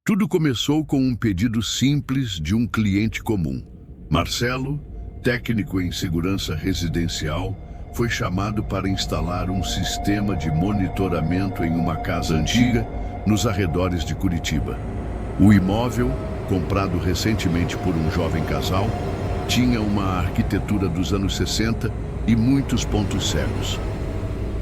Tudo começou com um pedido simples de um cliente comum. Marcelo, técnico em segurança residencial, foi chamado para instalar um sistema de monitoramento em uma casa antiga nos arredores de Curitiba. O imóvel, comprado recentemente por um jovem casal, tinha uma arquitetura dos anos 60 e muitos pontos cegos.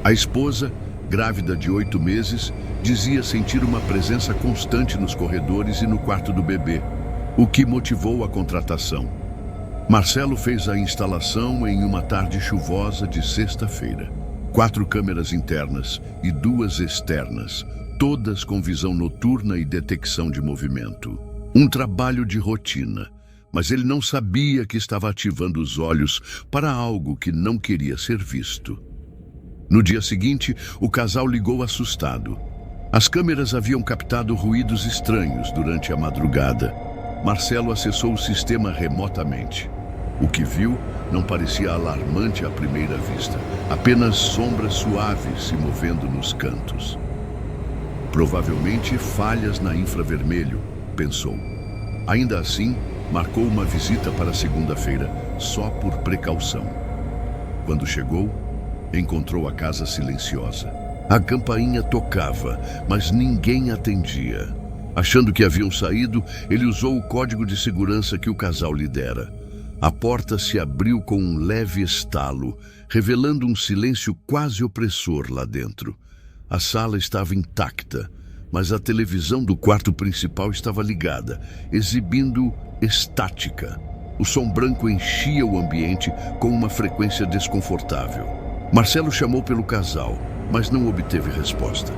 A esposa, grávida de 8 meses, dizia sentir uma presença constante nos corredores e no quarto do bebê, o que motivou a contratação. Marcelo fez a instalação em uma tarde chuvosa de sexta-feira. 4 câmeras internas e 2 externas, todas com visão noturna e detecção de movimento. Um trabalho de rotina, mas ele não sabia que estava ativando os olhos para algo que não queria ser visto. No dia seguinte, o casal ligou assustado. As câmeras haviam captado ruídos estranhos durante a madrugada. Marcelo acessou o sistema remotamente. O que viu não parecia alarmante à primeira vista, apenas sombras suaves se movendo nos cantos. Provavelmente falhas na infravermelho, pensou. Ainda assim, marcou uma visita para segunda-feira, só por precaução. Quando chegou, encontrou a casa silenciosa. A campainha tocava, mas ninguém atendia. Achando que haviam saído, ele usou o código de segurança que o casal lhe dera. A porta se abriu com um leve estalo, revelando um silêncio quase opressor lá dentro. A sala estava intacta, mas a televisão do quarto principal estava ligada, exibindo estática. O som branco enchia o ambiente com uma frequência desconfortável. Marcelo chamou pelo casal, mas não obteve resposta.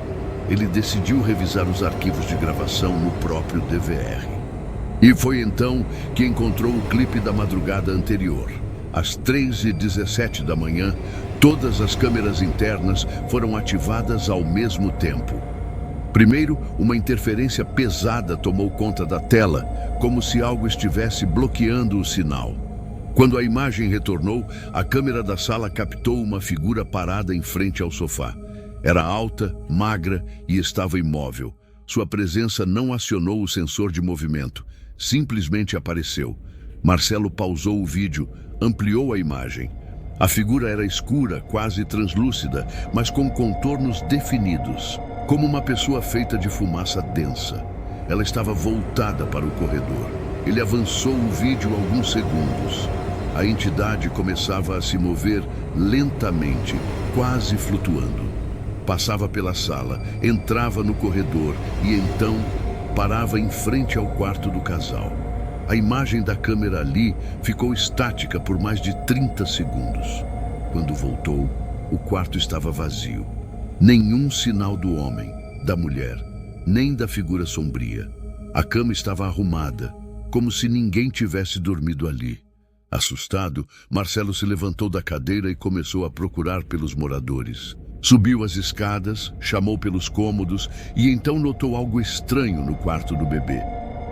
Ele decidiu revisar os arquivos de gravação no próprio DVR. E foi então que encontrou o clipe da madrugada anterior. Às 3h17 da manhã, todas as câmeras internas foram ativadas ao mesmo tempo. Primeiro, uma interferência pesada tomou conta da tela, como se algo estivesse bloqueando o sinal. Quando a imagem retornou, a câmera da sala captou uma figura parada em frente ao sofá. Era alta, magra e estava imóvel. Sua presença não acionou o sensor de movimento. Simplesmente apareceu. Marcelo pausou o vídeo, ampliou a imagem. A figura era escura, quase translúcida, mas com contornos definidos, como uma pessoa feita de fumaça densa. Ela estava voltada para o corredor. Ele avançou o vídeo alguns segundos. A entidade começava a se mover lentamente, quase flutuando. Passava pela sala, entrava no corredor e então parava em frente ao quarto do casal. A imagem da câmera ali ficou estática por mais de 30 segundos. Quando voltou, o quarto estava vazio. Nenhum sinal do homem, da mulher, nem da figura sombria. A cama estava arrumada, como se ninguém tivesse dormido ali. Assustado, Marcelo se levantou da cadeira e começou a procurar pelos moradores. Subiu as escadas, chamou pelos cômodos e então notou algo estranho no quarto do bebê.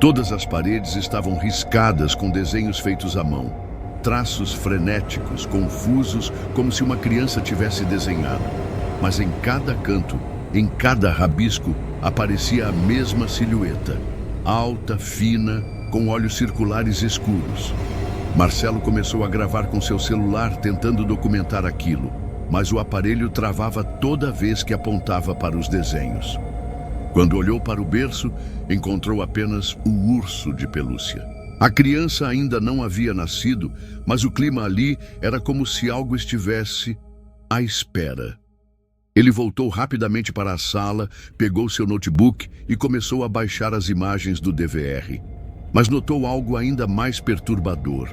Todas as paredes estavam riscadas com desenhos feitos à mão. Traços frenéticos, confusos, como se uma criança tivesse desenhado. Mas em cada canto, em cada rabisco, aparecia a mesma silhueta. Alta, fina, com olhos circulares escuros. Marcelo começou a gravar com seu celular, tentando documentar aquilo. Mas o aparelho travava toda vez que apontava para os desenhos. Quando olhou para o berço, encontrou apenas o urso de pelúcia. A criança ainda não havia nascido, mas o clima ali era como se algo estivesse à espera. Ele voltou rapidamente para a sala, pegou seu notebook e começou a baixar as imagens do DVR. Mas notou algo ainda mais perturbador.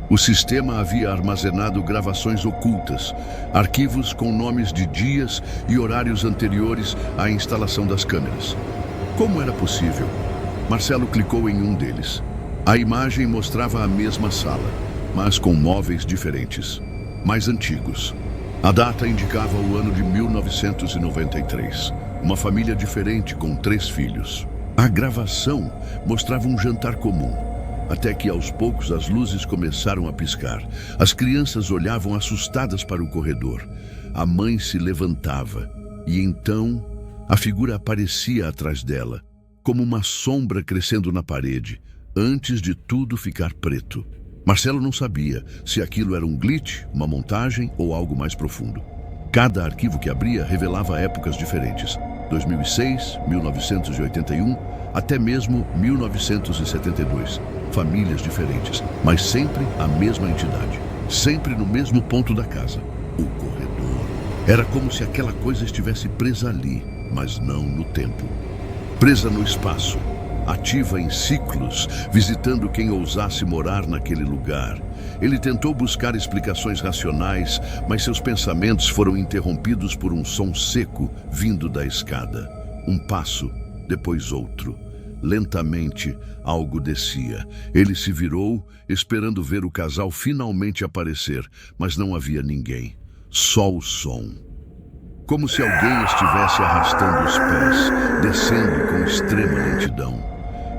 O sistema havia armazenado gravações ocultas, arquivos com nomes de dias e horários anteriores à instalação das câmeras. Como era possível? Marcelo clicou em um deles. A imagem mostrava a mesma sala, mas com móveis diferentes, mais antigos. A data indicava o ano de 1993. Uma família diferente com 3 filhos. A gravação mostrava um jantar comum. Até que aos poucos as luzes começaram a piscar. As crianças olhavam assustadas para o corredor. A mãe se levantava e então a figura aparecia atrás dela, como uma sombra crescendo na parede, antes de tudo ficar preto. Marcelo não sabia se aquilo era um glitch, uma montagem ou algo mais profundo. Cada arquivo que abria revelava épocas diferentes. 2006, 1981, até mesmo 1972. Famílias diferentes, mas sempre a mesma entidade. Sempre no mesmo ponto da casa, o corredor. Era como se aquela coisa estivesse presa ali, mas não no tempo. Presa no espaço, ativa em ciclos, visitando quem ousasse morar naquele lugar. Ele tentou buscar explicações racionais, mas seus pensamentos foram interrompidos por um som seco vindo da escada. Um passo, depois outro. Lentamente, algo descia. Ele se virou, esperando ver o casal finalmente aparecer, mas não havia ninguém. Só o som. Como se alguém estivesse arrastando os pés, descendo com extrema lentidão.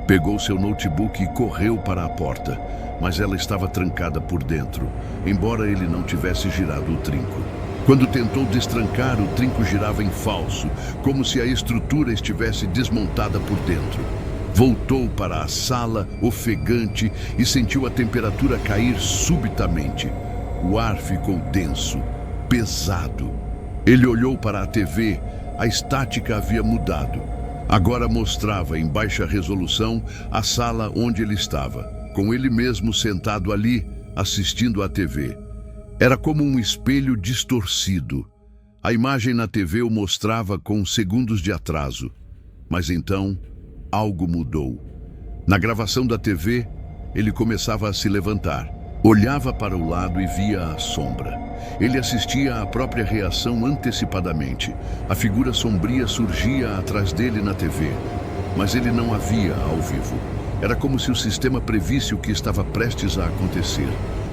Pegou seu notebook e correu para a porta, mas ela estava trancada por dentro, embora ele não tivesse girado o trinco. Quando tentou destrancar, o trinco girava em falso, como se a estrutura estivesse desmontada por dentro. Voltou para a sala, ofegante, e sentiu a temperatura cair subitamente. O ar ficou denso, pesado. Ele olhou para a TV, a estática havia mudado. Agora mostrava em baixa resolução a sala onde ele estava, com ele mesmo sentado ali, assistindo à TV. Era como um espelho distorcido. A imagem na TV o mostrava com segundos de atraso. Mas então, algo mudou. Na gravação da TV, ele começava a se levantar. Olhava para o lado e via a sombra. Ele assistia à própria reação antecipadamente. A figura sombria surgia atrás dele na TV, mas ele não a via ao vivo. Era como se o sistema previsse o que estava prestes a acontecer.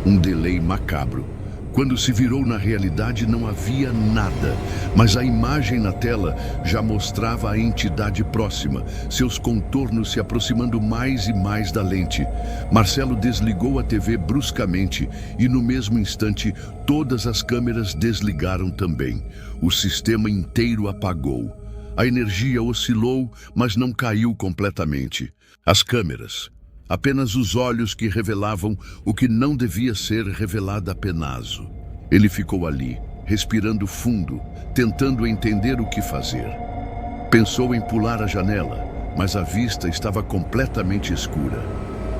Um delay macabro. Quando se virou na realidade, não havia nada, mas a imagem na tela já mostrava a entidade próxima, seus contornos se aproximando mais e mais da lente. Marcelo desligou a TV bruscamente e, no mesmo instante, todas as câmeras desligaram também. O sistema inteiro apagou. A energia oscilou, mas não caiu completamente. As câmeras, apenas os olhos que revelavam o que não devia ser revelado a Penazo. Ele ficou ali, respirando fundo, tentando entender o que fazer. Pensou em pular a janela, mas a vista estava completamente escura.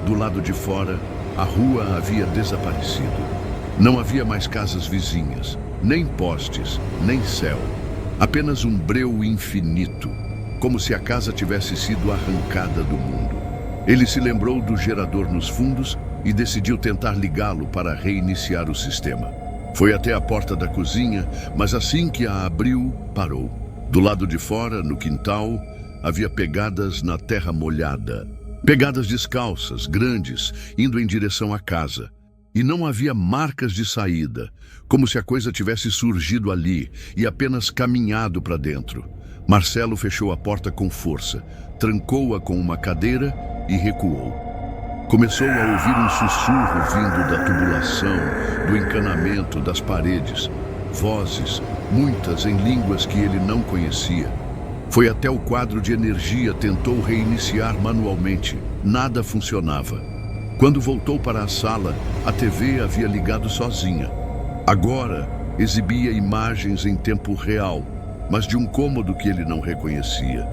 Do lado de fora, a rua havia desaparecido. Não havia mais casas vizinhas, nem postes, nem céu. Apenas um breu infinito, como se a casa tivesse sido arrancada do mundo. Ele se lembrou do gerador nos fundos e decidiu tentar ligá-lo para reiniciar o sistema. Foi até a porta da cozinha, mas assim que a abriu, parou. Do lado de fora, no quintal, havia pegadas na terra molhada. Pegadas descalças, grandes, indo em direção à casa. E não havia marcas de saída, como se a coisa tivesse surgido ali e apenas caminhado para dentro. Marcelo fechou a porta com força, trancou-a com uma cadeira e recuou. Começou a ouvir um sussurro vindo da tubulação, do encanamento, das paredes. Vozes, muitas em línguas que ele não conhecia. Foi até o quadro de energia, tentou reiniciar manualmente. Nada funcionava. Quando voltou para a sala, a TV havia ligado sozinha. Agora, exibia imagens em tempo real, mas de um cômodo que ele não reconhecia.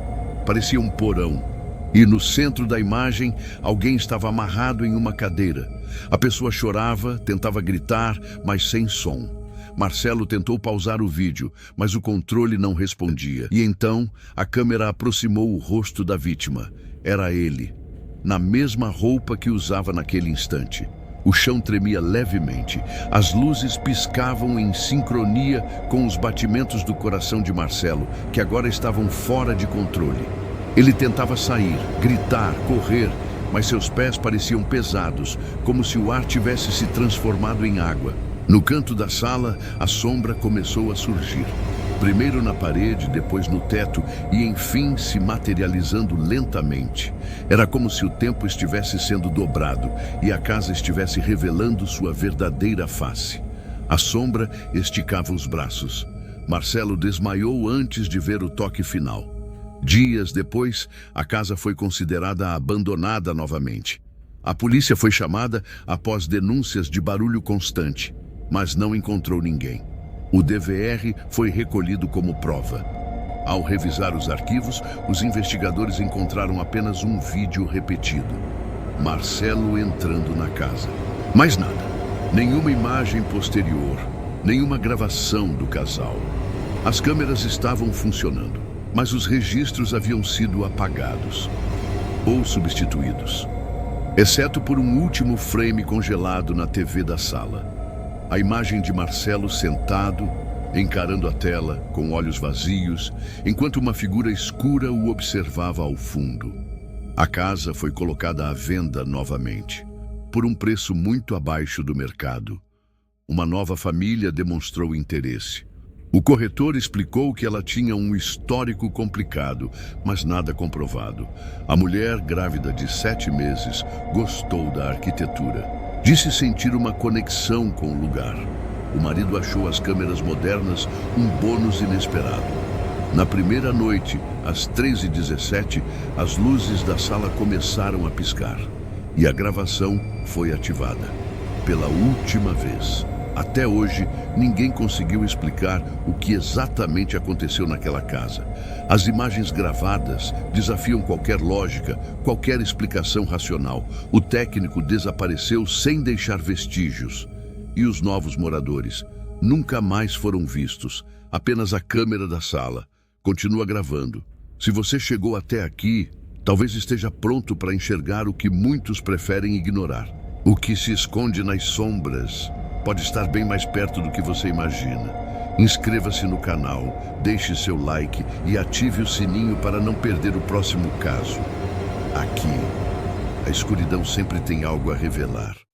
Parecia um porão. E no centro da imagem, alguém estava amarrado em uma cadeira. A pessoa chorava, tentava gritar, mas sem som. Marcelo tentou pausar o vídeo, mas o controle não respondia. E então, a câmera aproximou o rosto da vítima. Era ele, na mesma roupa que usava naquele instante. O chão tremia levemente. As luzes piscavam em sincronia com os batimentos do coração de Marcelo, que agora estavam fora de controle. Ele tentava sair, gritar, correr, mas seus pés pareciam pesados, como se o ar tivesse se transformado em água. No canto da sala, a sombra começou a surgir. Primeiro na parede, depois no teto e, enfim, se materializando lentamente. Era como se o tempo estivesse sendo dobrado e a casa estivesse revelando sua verdadeira face. A sombra esticava os braços. Marcelo desmaiou antes de ver o toque final. Dias depois, a casa foi considerada abandonada novamente. A polícia foi chamada após denúncias de barulho constante, mas não encontrou ninguém. O DVR foi recolhido como prova. Ao revisar os arquivos, os investigadores encontraram apenas um vídeo repetido. Marcelo entrando na casa. Mais nada. Nenhuma imagem posterior, nenhuma gravação do casal. As câmeras estavam funcionando, mas os registros haviam sido apagados ou substituídos, exceto por um último frame congelado na TV da sala. A imagem de Marcelo sentado, encarando a tela, com olhos vazios, enquanto uma figura escura o observava ao fundo. A casa foi colocada à venda novamente, por um preço muito abaixo do mercado. Uma nova família demonstrou interesse. O corretor explicou que ela tinha um histórico complicado, mas nada comprovado. A mulher, grávida de 7 meses, gostou da arquitetura. Disse sentir uma conexão com o lugar. O marido achou as câmeras modernas um bônus inesperado. Na primeira noite, às 3h17, as luzes da sala começaram a piscar e a gravação foi ativada. Pela última vez. Até hoje, ninguém conseguiu explicar o que exatamente aconteceu naquela casa. As imagens gravadas desafiam qualquer lógica, qualquer explicação racional. O técnico desapareceu sem deixar vestígios. E os novos moradores nunca mais foram vistos. Apenas a câmera da sala continua gravando. Se você chegou até aqui, talvez esteja pronto para enxergar o que muitos preferem ignorar. O que se esconde nas sombras pode estar bem mais perto do que você imagina. Inscreva-se no canal, deixe seu like e ative o sininho para não perder o próximo caso. Aqui, a escuridão sempre tem algo a revelar.